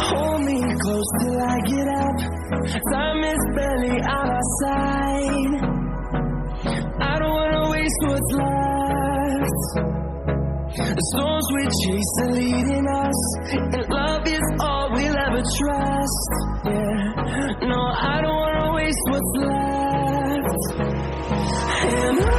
Hold me close till I get up. Time is barely on our side. I don't wanna waste what's left. The storms we chase are leading us, and love is all we'll ever trust. Yeah, no, I don't wanna waste what's left. And